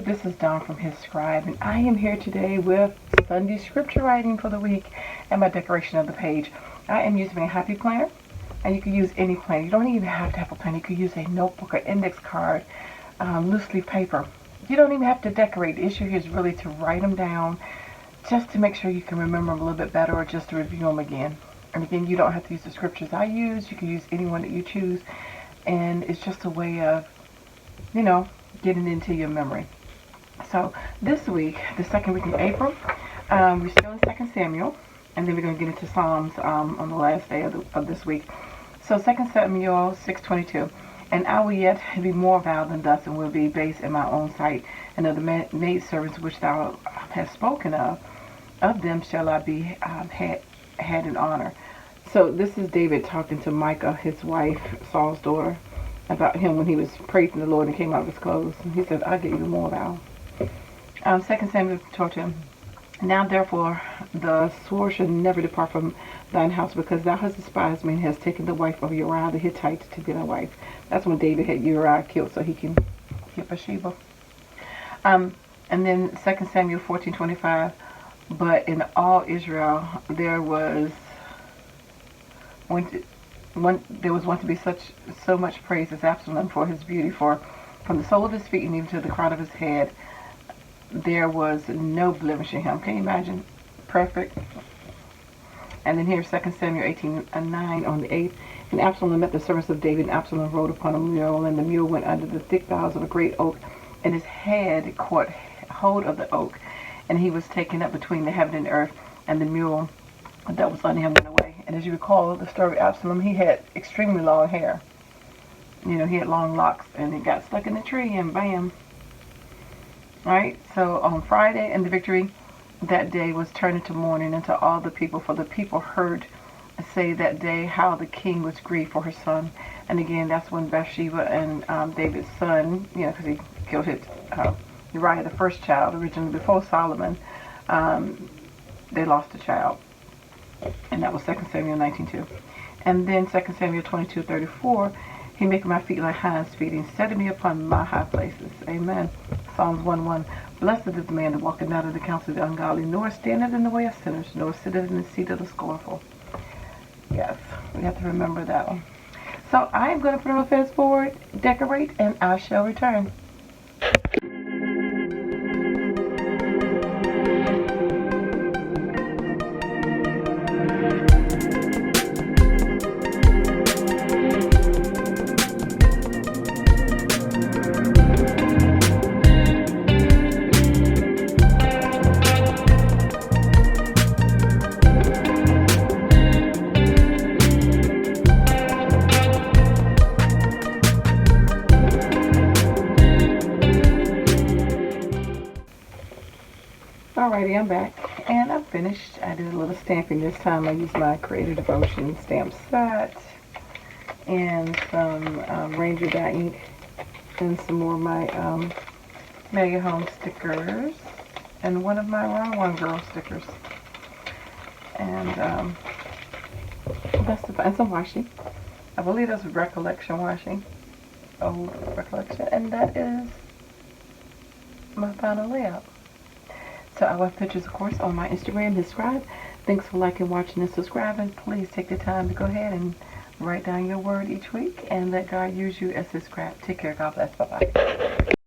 This is Dawn from hzscribe, and I am here today with Sunday scripture writing for the week and my decoration of the page. I am using a happy planner, and you can use any planner. You don't even have to have a planner. You can use a notebook or index card, loose leaf paper. You don't even have to decorate. The issue here is really to write them down just to make sure you can remember them a little bit better, or just to review them again. And again, you don't have to use the scriptures I use. You can use any one that you choose, and it's just a way of, getting into your memory. So this week, the second week in April, we're still in 2 Samuel, and then we're going to get into Psalms on the last day of this week. So 2 Samuel 6:22, and I will yet be more vile than thus, and will be base in my own sight, and of the maidservants which thou hast spoken of them shall I be had in honor. So this is David talking to Micah, his wife, Saul's daughter, about him when he was praising the Lord and came out of his clothes. And he said, I'll get you more thou. 2 Samuel talked to him. Now therefore the sword shall never depart from thine house, because thou hast despised me and hast taken the wife of Uriah the Hittite to be thy wife. That's when David had Uriah killed so he can get Bathsheba. And then 2 Samuel 14:25. But in all Israel there was one to be so much praise as Absalom for his beauty, for from the sole of his feet and even to the crown of his head there was no blemish in him. Can you imagine? Perfect. And then here 2 Samuel 18:9 on the 8th. And Absalom met the servants of David, and Absalom rode upon a mule, and the mule went under the thick boughs of a great oak, and his head caught hold of the oak, and he was taken up between the heaven and earth, and the mule that was on him went away. And as you recall the story of Absalom, he had extremely long hair. He had long locks, and it got stuck in the tree, and bam. Alright, so on Friday, and the victory that day was turned into mourning unto all the people, for the people heard say that day how the king was grieved for his son. And again, that's when Bathsheba and David's son, because he killed Uriah, the first child, originally before Solomon, they lost a child. And that was 2 Samuel 19:2. And then 2 Samuel 22:34, he maketh my feet like hinds' feet, and setteth me upon my high places. Amen. Psalms 1:1. Blessed is the man that walketh not in the counsel of the ungodly, nor standeth in the way of sinners, nor sitteth in the seat of the scornful. Yes, we have to remember that one. So I am going to put on a fast forward, decorate, and I shall return. Alrighty, I'm back, and I'm finished. I did a little stamping this time. I used my Creative Devotion stamp set, and some Ranger dye ink, and some more of my Mega Home stickers, and one of my Wrong One Girl stickers, and and some washing. I believe that's Recollection washing, old Recollection, and that is my final layout. So I will have pictures, of course, on my Instagram, hzscribe. Thanks for liking, watching, and subscribing. Please take the time to go ahead and write down your word each week, and let God use you as his scribe. Take care. God bless. Bye-bye.